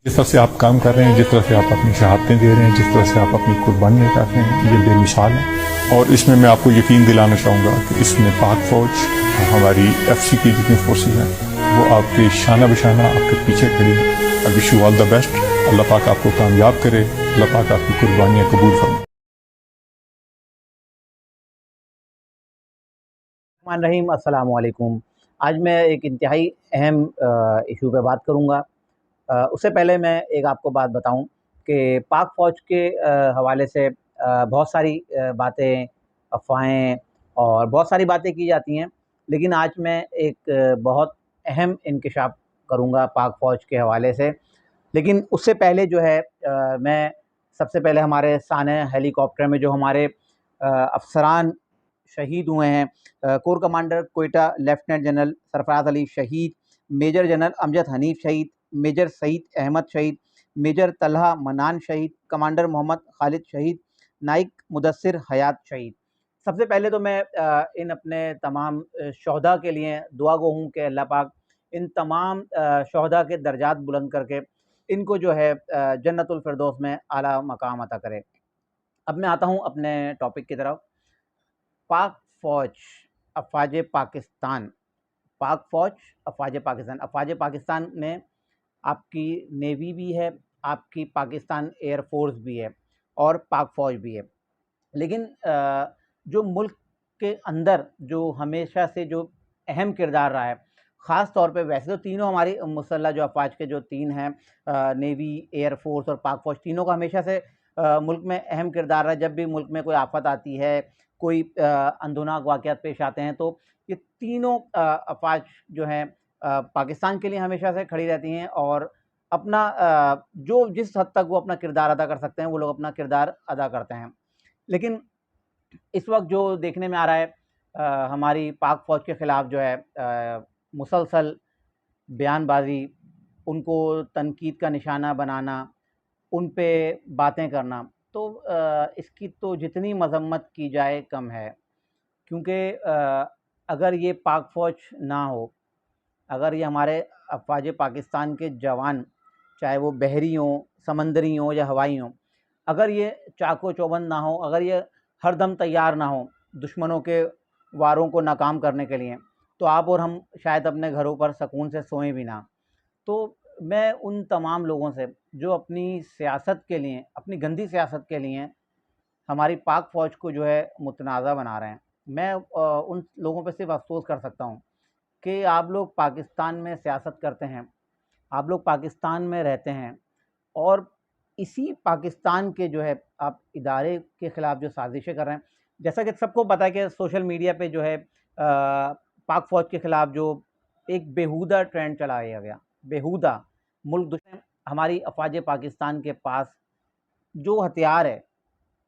जिस तरह से आप काम कर रहे हैं, जिस तरह से आप अपनी शहादतें दे रहे हैं, जिस तरह से आप अपनी कुर्बानियाँ कर रहे हैं, ये बेमिसाल है। और इसमें मैं आपको यकीन दिलाना चाहूँगा कि इसमें पाक फौज, हमारी FC की जितनी फोर्सेज हैं, वो आपके शाना बशाना आपके पीछे खड़ी हैं। I wish you all the best. Allah पाक आपको कामयाब करे, अल्लाह पाक आपकी कुर्बानियाँ कबूल फरमाए। रहीम अस्सलाम वालेकुम। आज मैं एक इंतहाई अहम इशू पे बात करूँगा। उससे पहले मैं एक आपको बात बताऊं कि पाक फ़ौज के हवाले से बहुत सारी बातें, अफवाहें और बहुत सारी बातें की जाती हैं, लेकिन आज मैं एक बहुत अहम इंकशाफ करूंगा पाक फ़ौज के हवाले से। लेकिन उससे पहले जो है मैं सबसे पहले हमारे साने हेलीकॉप्टर में जो हमारे अफसरान शहीद हुए हैं, core commander Quetta lieutenant general Sarfaraz Ali शहीद, मेजर जनरल अमजद हनीफ शहीद, मेजर सईद अहमद शहीद, मेजर तलहा मनान शहीद, कमांडर मोहम्मद खालिद शहीद, नाइक मुदस्सिर हयात शहीद। सबसे पहले तो मैं इन अपने तमाम शहदा के लिए दुआ गो हूँ कि अल्लाह पाक इन तमाम शहदा के दर्जात बुलंद करके इनको जो है जन्नतुल फिरदौस में आला मकाम अता करे। अब मैं आता हूँ अपने टॉपिक की तरफ। पाक फ़ौज, अफ़वाज पाकिस्तान। पाक फ़ौज, अफ़वाज पाकिस्तान। अफ़वाज पाकिस्तान में आपकी नेवी भी है, आपकी पाकिस्तान एयर फोर्स भी है और पाक फ़ौज भी है। लेकिन जो मुल्क के अंदर जो हमेशा से जो अहम किरदार रहा है, ख़ास तौर पे वैसे तो तीनों हमारी मुसल्लह जो अफ़वाज के जो तीन हैं, नेवी, एयर फोर्स और पाक फ़ौज, तीनों का हमेशा से मुल्क में अहम किरदार रहा है। जब भी मुल्क में कोई आफ़त आती है, कोई अंदोनाक वाक़यात पेश आते हैं, तो ये तीनों अफ़वाज जो हैं पाकिस्तान के लिए हमेशा से खड़ी रहती हैं और अपना जो जिस हद तक वो अपना किरदार अदा कर सकते हैं, वो लोग अपना किरदार अदा करते हैं। लेकिन इस वक्त जो देखने में आ रहा है, हमारी पाक फ़ौज के ख़िलाफ़ जो है मुसलसल बयानबाजी, उनको तनकीद का निशाना बनाना, उन पे बातें करना, तो इसकी तो जितनी मज़म्मत की जाए कम है। क्योंकि अगर ये पाक फ़ौज ना हो, अगर ये हमारे अफ़वाज पाकिस्तान के जवान, चाहे वो बहरी हों, समंदरी हों या हवाई हों, अगर ये चाको चौबंद ना हो, अगर ये हर दम तैयार ना हो दुश्मनों के वारों को नाकाम करने के लिए, तो आप और हम शायद अपने घरों पर सुकून से सोएं भी ना। तो मैं उन तमाम लोगों से जो अपनी सियासत के लिए, अपनी गंदी सियासत के लिए हमारी पाक फ़ौज को जो है मुतनाज़ा बना रहे हैं, मैं उन लोगों पे सिर्फ अफ़सोस कर सकता हूँ कि आप लोग पाकिस्तान में सियासत करते हैं, आप लोग पाकिस्तान में रहते हैं और इसी पाकिस्तान के जो है आप इदारे के ख़िलाफ़ जो साजिशें कर रहे हैं। जैसा कि सबको पता है कि सोशल मीडिया पे जो है पाक फ़ौज के ख़िलाफ़ जो एक बेहुदा ट्रेंड चलाया गया, बेहुदा मुल्क दुश्मन, हमारी अफ़वाज पाकिस्तान के पास जो हथियार है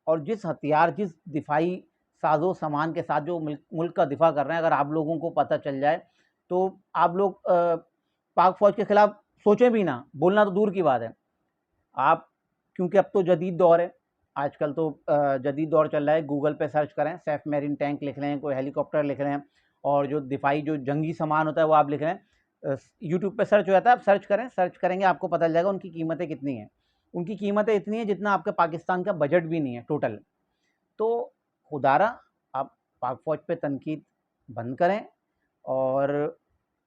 और जिस हथियार, जिस दिफाई साजो सामान के साथ जो मुल्क का दिफा कर रहे हैं, अगर आप लोगों को पता चल जाए तो आप लोग पाक फ़ौज के ख़िलाफ़ सोचें भी ना, बोलना तो दूर की बात है आप। क्योंकि अब तो जदीद दौर है, आजकल तो जदीद दौर चल रहा है। गूगल पे सर्च करें, सैफ मेरीन टैंक लिख लें, कोई हेलीकॉप्टर लिख लें और जो दिफाई जो जंगी सामान होता है वो आप लिख लें, यूट्यूब पे सर्च हो जाता है, आप सर्च करें, सर्च करेंगे आपको पता चल जाएगा उनकी कीमतें कितनी हैं। उनकी कीमतें इतनी हैं जितना आपके पाकिस्तान का बजट भी नहीं है टोटल। तो खुदारा आप पाक फ़ौज पे तनकीद बंद करें और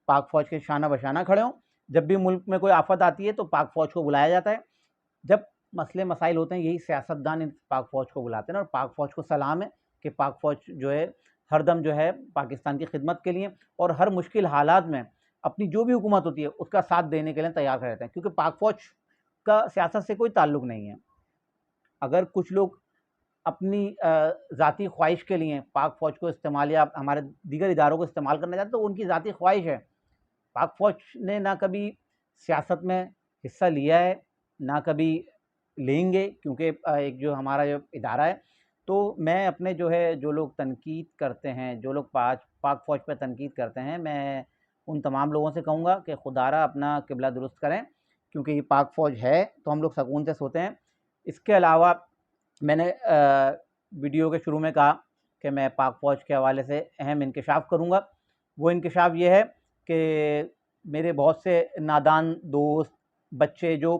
पाक फ़ौज के शाना बशाना खड़े हों। जब भी मुल्क में कोई आफ़त आती है तो पाक फ़ौज को बुलाया जाता है। जब मसले मसाइल होते हैं, यही सियासतदान इन पाक फ़ौज को बुलाते हैं और पाक फ़ौज को सलाम है کہ پاک فوج جو ہے ہر دم جو ہے پاکستان کی خدمت کے لیے اور ہر مشکل حالات میں اپنی جو بھی حکومت ہوتی ہے اس کا ساتھ دینے کے لیے تیار رہتے ہیں، کیونکہ پاک فوج کا سیاست سے کوئی تعلق نہیں ہے۔ اگر کچھ لوگ اپنی ذاتی خواہش کے لیے پاک فوج کو استعمال یا ہمارے دیگر اداروں کو استعمال کرنا چاہتے ہیں تو ان کی ذاتی خواہش ہے۔ پاک فوج نے نہ کبھی سیاست میں حصہ لیا ہے، نہ کبھی لیں گے، کیونکہ ایک جو ہمارا جو ادارہ ہے، تو میں اپنے جو لوگ تنقید کرتے ہیں، جو لوگ پاک فوج پہ تنقید کرتے ہیں، میں ان تمام لوگوں سے کہوں گا کہ خدا را اپنا قبلہ درست کریں، کیونکہ یہ پاک فوج ہے تو ہم لوگ سکون سے سوتے ہیں۔ اس کے علاوہ میں نے ویڈیو کے شروع میں کہا کہ میں پاک فوج کے حوالے سے اہم انکشاف کروں گا۔ وہ انکشاف یہ ہے کہ میرے بہت سے نادان دوست بچے جو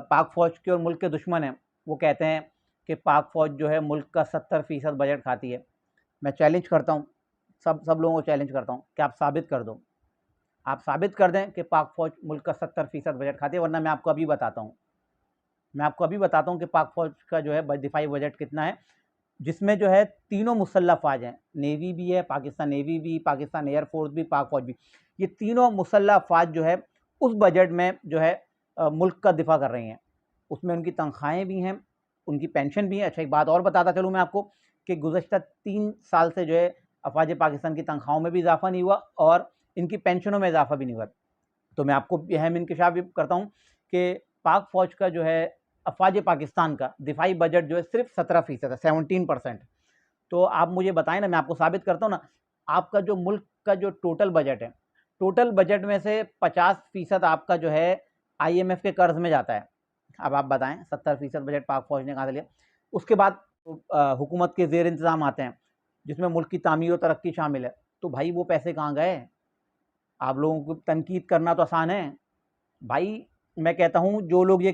پاک فوج کے اور ملک کے دشمن ہیں، وہ کہتے ہیں کہ پاک فوج جو ہے ملک کا 70% بجٹ کھاتی ہے۔ میں چیلنج کرتا ہوں، سب لوگوں کو چیلنج کرتا ہوں کہ آپ ثابت کر دو، آپ ثابت کر دیں کہ پاک فوج ملک کا 70% بجٹ کھاتی ہے، ورنہ میں آپ کو ابھی بتاتا ہوں کہ پاک فوج کا جو ہے دفاعی بجٹ کتنا ہے، جس میں جو ہے تینوں مسلح افواج ہیں، نیوی بھی ہے، پاکستان نیوی بھی، پاکستان ایئر فورس بھی، پاک فوج بھی، یہ تینوں مسلح افواج جو ہے اس بجٹ میں جو ہے ملک کا دفاع کر رہی ہیں۔ اس میں ان کی تنخواہیں بھی ہیں، ان کی پینشن بھی ہے۔ اچھا ایک بات اور بتاتا چلوں میں آپ کو کہ گزشتہ 3 سال سے جو ہے افواج پاکستان کی تنخواہوں میں بھی اضافہ نہیں ہوا اور ان کی پینشنوں میں اضافہ بھی نہیں ہوا۔ تو میں آپ کو اہم انکشاف بھی کرتا ہوں کہ پاک فوج کا جو ہے افواج پاکستان کا دفاعی بجٹ جو ہے صرف 17% ہے، 17%۔ تو آپ مجھے بتائیں نا، میں آپ کو ثابت کرتا ہوں نا، آپ کا جو ملک کا جو ٹوٹل بجٹ ہے، ٹوٹل بجٹ میں سے 50% آپ کا جو ہے IMF کے قرض میں جاتا ہے۔ اب آپ بتائیں 70% بجٹ پاک فوج نے کہاں سے لیا؟ اس کے بعد حکومت کے زیر انتظام آتے ہیں جس میں ملک کی تعمیر و ترقی شامل ہے، تو بھائی وہ پیسے کہاں گئے؟ آپ لوگوں کو تنقید کرنا تو آسان ہے بھائی، میں کہتا ہوں جو لوگ یہ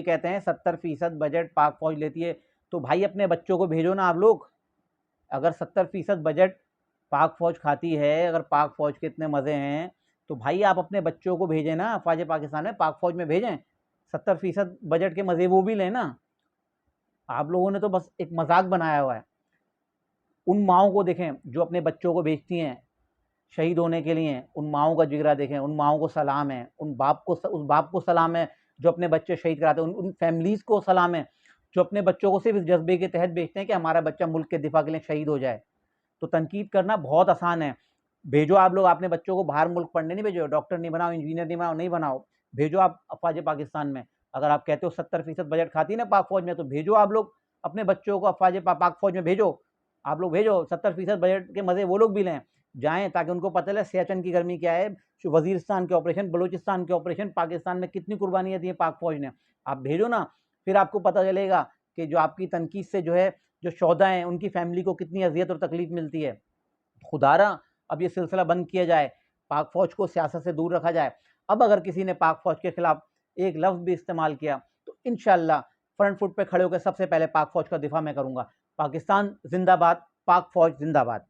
کہتے ہیں 70% بجٹ پاک فوج لیتی ہے، تو بھائی اپنے بچوں کو بھیجو نا آپ لوگ۔ اگر 70% بجٹ پاک فوج کھاتی ہے، اگر پاک فوج کے اتنے مزے ہیں تو بھائی آپ اپنے بچوں کو بھیجیں نا، افواج پاکستان میں پاک فوج میں بھیجیں، 70% بجٹ کے مزے وہ بھی لیں نا۔ آپ لوگوں نے تو بس ایک مذاق بنایا ہوا ہے۔ ان ماؤں کو دیکھیں جو اپنے بچوں کو بھیجتی ہیں شہید ہونے کے لیے، ان ماؤں کا جگرا دیکھیں، ان ماؤں کو سلام ہے، اس باپ کو سلام ہے جو اپنے بچے شہید کراتے ہیں، ان فیملیز کو سلام ہے جو اپنے بچوں کو صرف اس جذبے کے تحت بھیجتے ہیں کہ ہمارا بچہ ملک کے دفاع کے لیے شہید ہو جائے۔ تو تنقید کرنا بہت آسان ہے، بھیجو آپ لوگ اپنے بچوں کو باہر ملک پڑھنے، نہیں بھیجو، ڈاکٹر نہیں بناؤ، انجینئر نہیں بناؤ، بھیجو آپ افواج پاکستان میں۔ اگر آپ کہتے ہو 70% بجٹ کھاتی ہے نا پاک فوج میں، تو بھیجو آپ لوگ اپنے بچوں کو افواج پاک فوج میں بھیجو، آپ لوگ بھیجو، 70% بجٹ کے مزے وہ لوگ بھی لیں، جائیں تاکہ ان کو پتہ چلے سیاچن کی گرمی کیا ہے، وزیرستان کے آپریشن، بلوچستان کے آپریشن، پاکستان میں کتنی قربانیاں دی ہیں پاک فوج نے۔ آپ بھیجو نا، پھر آپ کو پتہ چلے گا کہ جو آپ کی تنقید سے جو ہے جو شہداء ہیں ان کی فیملی کو کتنی اذیت اور تکلیف ملتی ہے۔ خدا را اب یہ سلسلہ بند کیا جائے، پاک فوج کو سیاست سے دور رکھا جائے۔ اب اگر کسی نے پاک فوج کے خلاف ایک لفظ بھی استعمال کیا تو انشاءاللہ فرنٹ فٹ پہ کھڑے ہو کے سب سے پہلے پاک فوج کا دفاع میں کروں گا۔ پاکستان زندہ باد، پاک فوج زندہ باد۔